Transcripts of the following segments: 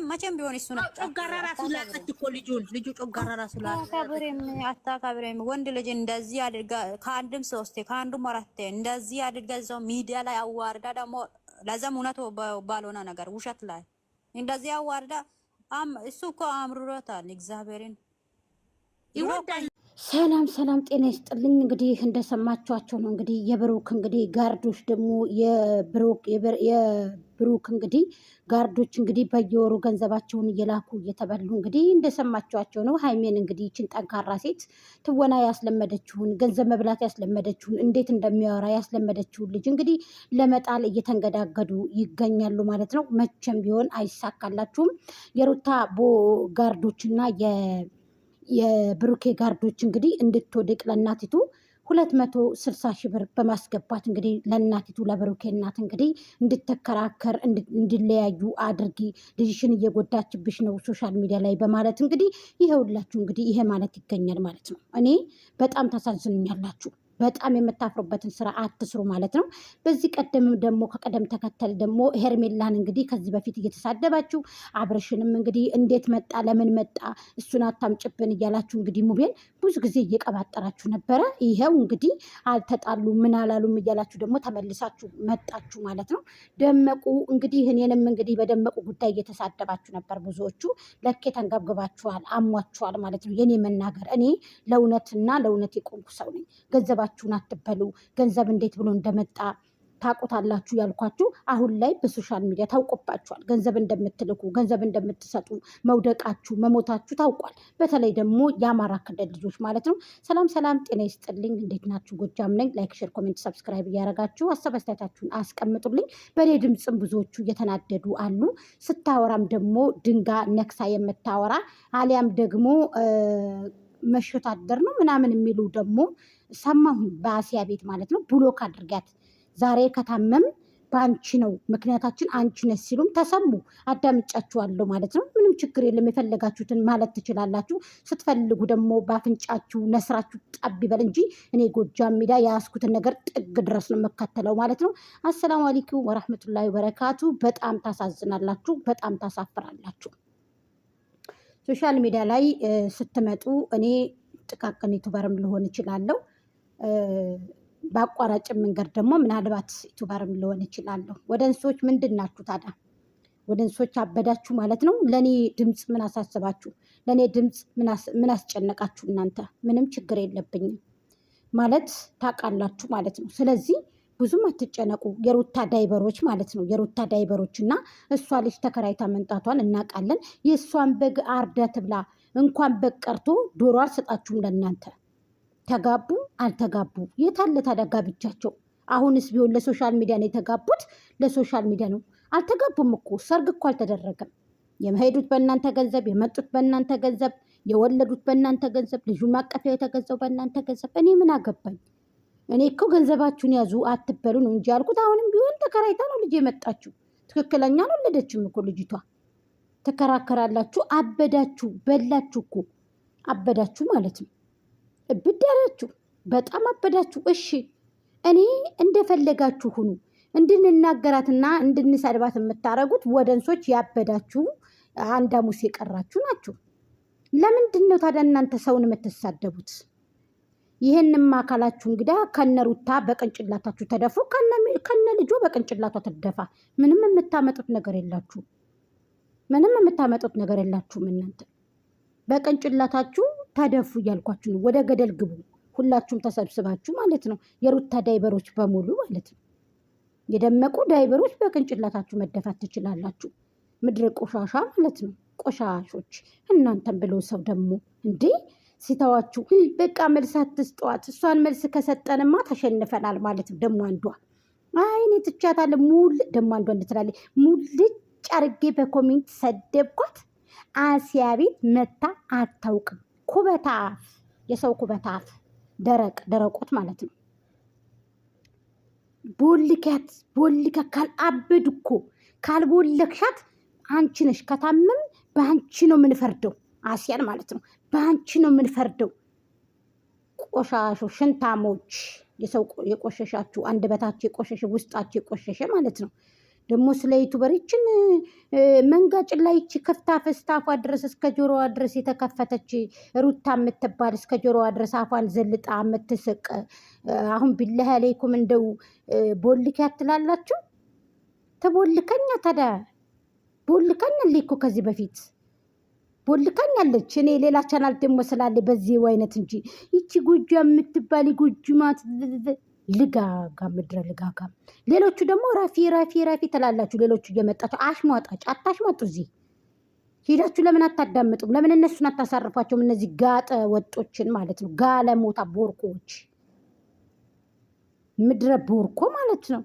መቼም ቢሆን እሱ ነው ጮጋራ ራሱ ላቀት እኮ ልጁ ጮጋራ ራሱ አታከብሬም። ወንድ ልጅ እንደዚህ አድርጋ ከአንድም ሶስቴ ከአንዱም አራቴ እንደዚህ አድርጋ እዛው ሚዲያ ላይ አዋርዳ ደግሞ ለዛም እውነት ባልሆነ ነገር ውሸት ላይ እንደዚህ አዋርዳ እሱ እኮ አምሮታል። እግዚአብሔርን ይወዳል። ሰላም ጤና ይስጥልኝ። እንግዲህ እንደሰማችኋቸው ነው። እንግዲህ የብሩክ እንግዲህ ጋርዶች ደግሞ የብሩክ እንግዲህ ጋርዶች እንግዲህ በየወሩ ገንዘባቸውን እየላኩ እየተበሉ እንግዲህ እንደሰማችኋቸው ነው። ሀይሜን እንግዲህ ይችን ጠንካራ ሴት ትወና ያስለመደችውን ገንዘብ መብላት ያስለመደችውን እንዴት እንደሚያወራ ያስለመደችውን ልጅ እንግዲህ ለመጣል እየተንገዳገዱ ይገኛሉ ማለት ነው። መቼም ቢሆን አይሳካላችሁም። የሩታ ጋርዶች እና የብሩኬ ጋርዶች እንግዲህ እንድትወድቅ ለእናቲቱ 260 ሺህ ብር በማስገባት እንግዲህ ለእናቲቱ ለብሩኬ እናት እንግዲህ እንድትከራከር እንዲለያዩ አድርጊ፣ ልጅሽን እየጎዳችብሽ ነው ሶሻል ሚዲያ ላይ በማለት እንግዲህ ይሄውላችሁ እንግዲህ ይሄ ማለት ይገኛል ማለት ነው። እኔ በጣም ታሳዝኑኛላችሁ። በጣም የምታፍሩበትን ስራ አትስሩ ማለት ነው። በዚህ ቀደምም ደግሞ ከቀደም ተከተል ደግሞ ሄርሜላን እንግዲህ ከዚህ በፊት እየተሳደባችሁ አብርሽንም እንግዲህ እንዴት መጣ ለምን መጣ እሱን አታምጭብን እያላችሁ እንግዲህ ሙቤን ብዙ ጊዜ እየቀባጠራችሁ ነበረ። ይኸው እንግዲህ አልተጣሉ ምን አላሉም እያላችሁ ደግሞ ተመልሳችሁ መጣችሁ ማለት ነው። ደመቁ እንግዲህ እኔንም እንግዲህ በደመቁ ጉዳይ እየተሳደባችሁ ነበር ብዙዎቹ። ለኬ ተንገብግባችኋል፣ አሟችኋል ማለት ነው። የኔ መናገር እኔ ለእውነትና ለእውነት የቆምኩ ሰው ነኝ። ገንዘባችሁን አትበሉ። ገንዘብ እንዴት ብሎ እንደመጣ ታውቁታላችሁ ያልኳችሁ አሁን ላይ በሶሻል ሚዲያ ታውቆባችኋል። ገንዘብ እንደምትልኩ ገንዘብ እንደምትሰጡ መውደቃችሁ መሞታችሁ ታውቋል። በተለይ ደግሞ የአማራ ክልል ልጆች ማለት ነው። ሰላም ጤና ይስጥልኝ። እንዴት ናችሁ? ጎጃም ነኝ። ላይክ፣ ሼር፣ ኮሜንት ሰብስክራይብ እያደረጋችሁ ሀሳብ አስተያየታችሁን አስቀምጡልኝ። በእኔ ድምፅም ብዙዎቹ እየተናደዱ አሉ። ስታወራም ደግሞ ድንጋ ነክሳ የምታወራ አሊያም ደግሞ መሸታደር ነው ምናምን የሚሉ ደግሞ ሰማሁኝ። በአሲያ ቤት ማለት ነው። ብሎክ አድርጊያት ዛሬ ከታመም በአንቺ ነው ምክንያታችን አንቺ ነሽ ሲሉም ተሰሙ። አዳምጫችኋለሁ ማለት ነው። ምንም ችግር የለም። የፈለጋችሁትን ማለት ትችላላችሁ። ስትፈልጉ ደግሞ በአፍንጫችሁ ነስራችሁ ጠብ ይበል እንጂ እኔ ጎጃም ሜዳ የያዝኩትን ነገር ጥግ ድረስ ነው የምከተለው ማለት ነው። አሰላሙ አለይኩም ወራህመቱላሂ ወበረካቱ። በጣም ታሳዝናላችሁ። በጣም ታሳፍራላችሁ። ሶሻል ሚዲያ ላይ ስትመጡ እኔ ጥቃቅን ዩቱበርም ልሆን እችላለሁ። በአቋራጭ መንገድ ደግሞ ምናልባት ዩቱበርም ልሆን እችላለሁ። ወደ እንሶች ምንድን ናችሁ ታዲያ? ወደ እንሶች አበዳችሁ ማለት ነው። ለእኔ ድምፅ ምን አሳስባችሁ? ለእኔ ድምፅ ምን አስጨነቃችሁ? እናንተ ምንም ችግር የለብኝም ማለት ታውቃላችሁ ማለት ነው። ስለዚህ ብዙም አትጨነቁ። የሩታ ዳይበሮች ማለት ነው። የሩታ ዳይበሮች እና እሷ ልጅ ተከራይታ መንጣቷን እናውቃለን። የእሷን በግ አርደት ብላ እንኳን በግ ቀርቶ ዶሮ አልሰጣችሁም ለእናንተ። ተጋቡ አልተጋቡ የታለ ታዲያ ጋብቻቸው? አሁንስ ቢሆን ለሶሻል ሚዲያ ነው የተጋቡት። ለሶሻል ሚዲያ ነው። አልተጋቡም እኮ ሰርግ እኮ አልተደረገም። የመሄዱት በእናንተ ገንዘብ፣ የመጡት በእናንተ ገንዘብ፣ የወለዱት በእናንተ ገንዘብ፣ ልጁ ማቀፊያ የተገዛው በእናንተ ገንዘብ። እኔ ምን አገባኝ? እኔ እኮ ገንዘባችሁን ያዙ አትበሉ ነው እንጂ ያልኩት። አሁንም ቢሆን ተከራይታ ነው ልጅ የመጣችሁ። ትክክለኛ አልወለደችም እኮ ልጅቷ። ትከራከራላችሁ። አበዳችሁ፣ በላችሁ እኮ አበዳችሁ ማለት ነው። እብድ ያላችሁ በጣም አበዳችሁ። እሺ እኔ እንደፈለጋችሁ ሁኑ። እንድንናገራትና እንድንሰድባት የምታረጉት ወደንሶች ያበዳችሁ አንዳሙስ የቀራችሁ ናችሁ። ለምንድን ነው ታዲያ እናንተ ሰውን የምትሳደቡት? ይህንም አካላችሁ እንግዳ ከነሩታ በቅንጭላታችሁ ተደፉ። ከነ ልጆ በቅንጭላቷ ተደፋ። ምንም የምታመጡት ነገር የላችሁ። ምንም የምታመጡት ነገር የላችሁም። እናንተ በቅንጭላታችሁ ተደፉ እያልኳችሁ ነው። ወደ ገደል ግቡ ሁላችሁም ተሰብስባችሁ ማለት ነው። የሩታ ዳይበሮች በሙሉ ማለት ነው። የደመቁ ዳይበሮች በቅንጭላታችሁ መደፋት ትችላላችሁ። ምድረ ቆሻሻ ማለት ነው። ቆሻሾች እናንተን ብሎ ሰው ደግሞ እንዴ ሲተዋችሁ በቃ መልስ አትስጧት። እሷን መልስ ከሰጠንማ ተሸንፈናል ማለት ነው። ደሞ አንዷ አይኔ ትቻታለሁ ሙል ደሞ አንዷ እንድትላለች ሙልጭ አርጌ በኮሜንት ሰደብኳት። አሲያ ቤት መታ አታውቅም። ኩበታፍ የሰው ኩበታፍ ደረቆት ማለት ነው። ቦልከ ካልአበድ እኮ ካልቦለክሻት አንቺ ነሽ። ከታመም በአንቺ ነው የምንፈርደው። አሲያን ማለት ነው። በአንቺ ነው የምንፈርደው። ቆሻሾ ሽንታሞች፣ የሰው የቆሸሻችሁ አንደበታችሁ የቆሸሸ ውስጣችሁ የቆሸሸ ማለት ነው። ደግሞ ስለ ዩቱበሮችን መንጋጭ ላይ ይቺ ከፍታ ፈስታፏ ድረስ እስከ ጆሮዋ ድረስ የተከፈተች ሩታ የምትባል እስከ ጆሮዋ ድረስ አፏን ዘልጣ የምትስቅ አሁን ቢላህ አለይኩም እንደው ቦልክ ያትላላችሁ ተቦልከኛ ታዲያ ቦልከኛ ሊኮ ከዚህ በፊት ቦልካኛለች። እኔ ሌላ ቻናል ደግሞ ስላለ በዚህ አይነት እንጂ ይቺ ጎጃ የምትባል ጎጅማት ልጋጋ ምድረ ልጋጋ። ሌሎቹ ደግሞ ረፊ ትላላችሁ። ሌሎቹ እየመጣችሁ አሽሟጣጭ አታሽሟጡ። እዚህ ሄዳችሁ ለምን አታዳምጡም? ለምን እነሱን አታሳርፏቸውም? እነዚህ ጋጠ ወጦችን ማለት ነው። ጋለሞታ ቦርኮች፣ ምድረ ቦርኮ ማለት ነው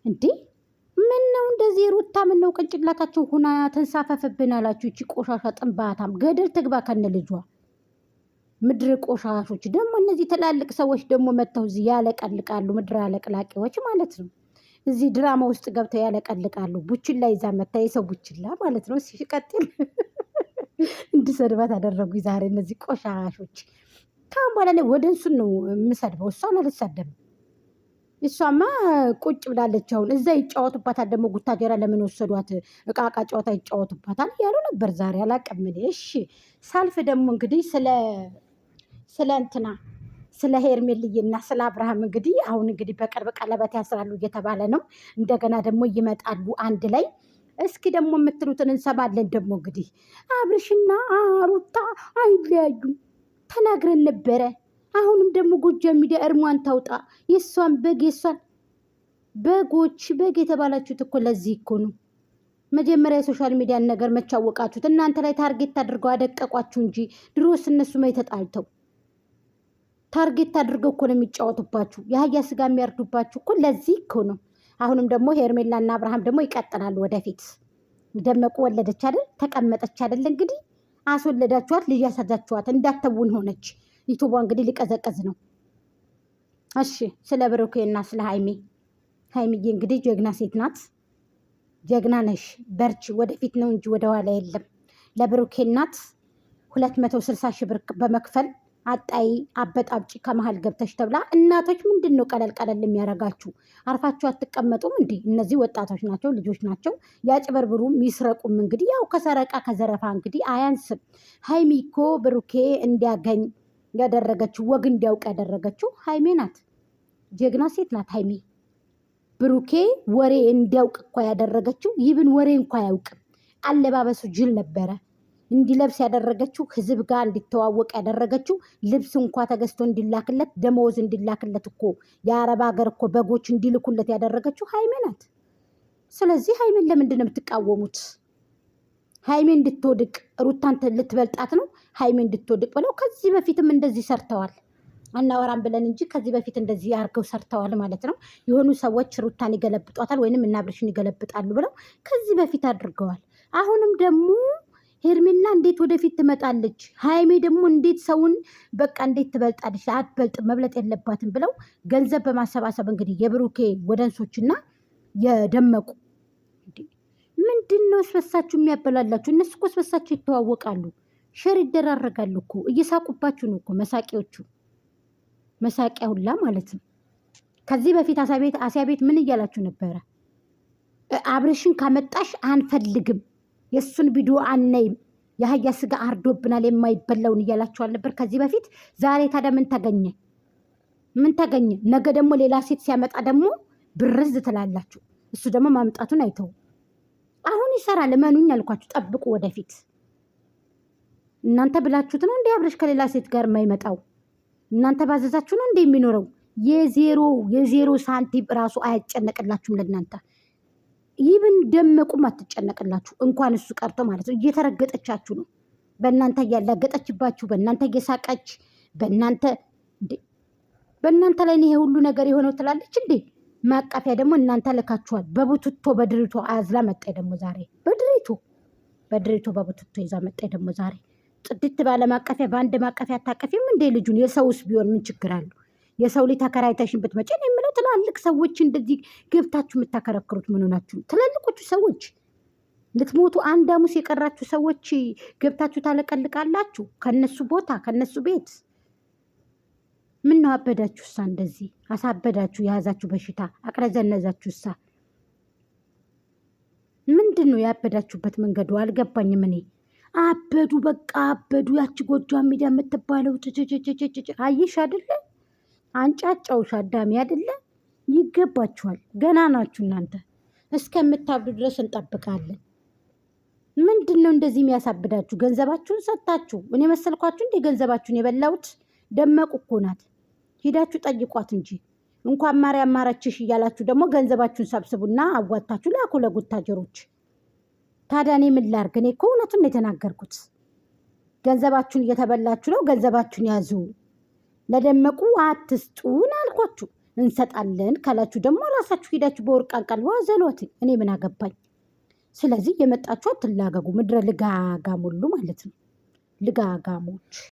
እንዴ! ምን ነው እንደዚህ ሩታ ምን ነው ቅንጭላታቸው ሁና ተንሳፈፍብን አላችሁ? እቺ ቆሻሻ ጥንባታም ገደል ትግባ ከነ ልጇ። ምድር ቆሻሾች ደግሞ እነዚህ ትላልቅ ሰዎች ደግሞ መጥተው እዚህ ያለቀልቃሉ። ምድር አለቅላቂዎች ማለት ነው። እዚህ ድራማ ውስጥ ገብተው ያለቀልቃሉ። ቡችላ ይዛ መታ የሰው ቡችላ ማለት ነው። ሲቀጥል እንድሰድባት አደረጉ ዛሬ እነዚህ ቆሻሾች። ካሁን በኋላ ላይ ወደ እሱን ነው የምሰድበው፣ እሷን አልሳደብም። እሷማ ቁጭ ብላለች። አሁን እዛ ይጫወቱባታል። ደግሞ ጉታጀራ ለምን ወሰዷት? እቃቃ ጨዋታ ይጫወቱባታል እያሉ ነበር ዛሬ። አላቅም እኔ። እሺ ሳልፍ ደግሞ እንግዲህ ስለ እንትና ስለ ሄርሜልዬና ስለ አብርሃም እንግዲህ አሁን እንግዲህ በቅርብ ቀለበት ያስራሉ እየተባለ ነው። እንደገና ደግሞ ይመጣሉ አንድ ላይ። እስኪ ደግሞ የምትሉትን እንሰማለን። ደግሞ እንግዲህ አብርሽና ሩታ አይለያዩም ተናግረን ነበረ። አሁንም ደግሞ ጎጃም ሚዲያ እርሟን ታውጣ። የእሷን በግ የተባላችሁት እኮ ለዚህ እኮ ነው። መጀመሪያ የሶሻል ሚዲያን ነገር መቻወቃችሁት እናንተ ላይ ታርጌት አድርገው አደቀቋችሁ እንጂ ድሮስ እነሱ ላይ ተጣልተው ታርጌት አድርገው እኮ ነው የሚጫወቱባችሁ። የአህያ ስጋ የሚያርዱባችሁ እኮ ለዚህ እኮ ነው። አሁንም ደግሞ ሄርሜላና አብርሃም ደግሞ ይቀጥላሉ ወደፊት። ደመቁ ወለደች አይደል? ተቀመጠች አይደል? እንግዲህ አስወለዳችኋት፣ ልጅ ያሳዛችኋት፣ እንዳተውን ሆነች። ዩቱቧ እንግዲህ ሊቀዘቀዝ ነው። እሺ ስለ ብሩኬና ስለ ሀይሚዬ እንግዲህ ጀግና ሴት ናት። ጀግና ነሽ፣ በርቺ። ወደፊት ነው እንጂ ወደኋላ የለም። ለብሩኬ እናት 260 ሺህ ብር በመክፈል አጣይ አበጣብጭ ከመሀል ገብተሽ ተብላ። እናቶች ምንድን ነው ቀለል የሚያረጋችሁ? አርፋችሁ አትቀመጡም እንዴ? እነዚህ ወጣቶች ናቸው፣ ልጆች ናቸው። ያጭበርብሩም ይስረቁም እንግዲህ ያው ከሰረቃ ከዘረፋ እንግዲህ አያንስም። ሀይሚ እኮ ብሩኬ እንዲያገኝ ያደረገችው ወግ እንዲያውቅ ያደረገችው ሀይሜ ናት። ጀግና ሴት ናት ሀይሜ። ብሩኬ ወሬ እንዲያውቅ እኳ ያደረገችው ይብን ወሬ እንኳ አያውቅም። አለባበሱ ጅል ነበረ። እንዲለብስ ያደረገችው ህዝብ ጋር እንዲተዋወቅ ያደረገችው ልብስ እንኳ ተገዝቶ እንዲላክለት ደመወዝ እንዲላክለት እኮ የአረብ ሀገር እኮ በጎች እንዲልኩለት ያደረገችው ሀይሜ ናት። ስለዚህ ሀይሜን ለምንድን ነው የምትቃወሙት? ሀይሜ እንድትወድቅ ሩታን ልትበልጣት ነው። ሀይሜ እንድትወድቅ ብለው ከዚህ በፊትም እንደዚህ ሰርተዋል። አናወራም ብለን እንጂ ከዚህ በፊት እንደዚህ አድርገው ሰርተዋል ማለት ነው። የሆኑ ሰዎች ሩታን ይገለብጧታል ወይንም እናብርሽን ይገለብጣሉ ብለው ከዚህ በፊት አድርገዋል። አሁንም ደግሞ ሄርሜላ እንዴት ወደፊት ትመጣለች? ሀይሜ ደግሞ እንዴት ሰውን በቃ እንዴት ትበልጣለች? አትበልጥም፣ መብለጥ የለባትም ብለው ገንዘብ በማሰባሰብ እንግዲህ የብሩኬ ወደንሶችና የደመቁ ምንድን ነው ስበሳችሁ የሚያበላላችሁ? እነሱ እኮ ስበሳችሁ ይተዋወቃሉ፣ ሸር ይደራረጋሉ እኮ። እየሳቁባችሁ ነው እኮ መሳቂያዎቹ፣ መሳቂያ ሁላ ማለት ነው። ከዚህ በፊት አሲያ ቤት ምን እያላችሁ ነበረ? አብርሽን ካመጣሽ አንፈልግም፣ የእሱን ቪዲዮ አናይም፣ የአህያ ስጋ አርዶብናል የማይበላውን እያላችኋል ነበር ከዚህ በፊት። ዛሬ ታዲያ ምን ተገኘ? ምን ተገኘ? ነገ ደግሞ ሌላ ሴት ሲያመጣ ደግሞ ብርዝ ትላላችሁ። እሱ ደግሞ ማምጣቱን አይተው አሁን ይሰራል። እመኑኝ አልኳችሁ፣ ጠብቁ ወደፊት። እናንተ ብላችሁት ነው እንደ አብርሽ ከሌላ ሴት ጋር የማይመጣው? እናንተ ባዘዛችሁ ነው እንደ የሚኖረው? የዜሮ ሳንቲም ራሱ አያጨነቅላችሁም ለእናንተ። ይብን ደመቁም አትጨነቅላችሁ። እንኳን እሱ ቀርቶ ማለት ነው። እየተረገጠቻችሁ ነው። በእናንተ እያላገጠችባችሁ፣ በእናንተ እየሳቀች፣ በእናንተ ላይ ይሄ ሁሉ ነገር የሆነው ትላለች እንዴ። ማቀፊያ ደግሞ እናንተ ልካችኋል። በቡትቶ በድሪቶ አዝላ መጣይ ደግሞ ዛሬ በድሪቶ በቡትቶ ይዛ መጣይ ደግሞ ዛሬ። ጥድት ባለ ማቀፊያ በአንድ ማቀፊያ አታቀፊም እንዴ ልጁን? የሰውስ ቢሆን ምን ችግር አለው? የሰው ልጅ ተከራይተሽን ብትመጪ ነው የምለው። ትላልቅ ሰዎች እንደዚህ ገብታችሁ የምታከረክሩት ምን ሆናችሁ? ትላልቆቹ ሰዎች ልትሞቱ አንድ ሐሙስ የቀራችሁ ሰዎች ገብታችሁ ታለቀልቃላችሁ። ከነሱ ቦታ ከነሱ ቤት ምን ነው አበዳችሁ? እሳ እንደዚህ አሳበዳችሁ፣ የያዛችሁ በሽታ አቅረዘነዛችሁ። እሳ ምንድን ነው ያበዳችሁበት መንገዱ? አልገባኝም እኔ። አበዱ በቃ አበዱ። ያቺ ጎጃም ሚዲያ የምትባለው አየሽ አይደለ? አንጫጫውሽ አዳሚ አይደለ? ይገባችኋል። ገና ናችሁ እናንተ። እስከምታብዱ ድረስ እንጠብቃለን። ምንድን ነው እንደዚህ የሚያሳብዳችሁ? ገንዘባችሁን ሰጣችሁ። እኔ መሰልኳችሁ እንዴ ገንዘባችሁን የበላሁት? ደመቁ እኮ ናት። ሂዳችሁ ጠይቋት እንጂ እንኳን ማርያም ማረችሽ እያላችሁ ደግሞ ገንዘባችሁን ሰብስቡና አዋጣችሁ ላኩ ለጉታጀሮች። ታዲያ እኔ ምን ላድርግ? እኔ እኮ እውነቱን ነው የተናገርኩት። ገንዘባችሁን እየተበላችሁ ነው። ገንዘባችሁን ያዙ። ለደመቁ አትስጡን አልኳችሁ። እንሰጣለን ካላችሁ ደግሞ ራሳችሁ ሂዳችሁ በወርቅ አንቀልባ ዘሏት። እኔ ምን አገባኝ? ስለዚህ የመጣችሁ አትላገጉ። ምድረ ልጋጋም ሁሉ ማለት ነው። ልጋጋሞች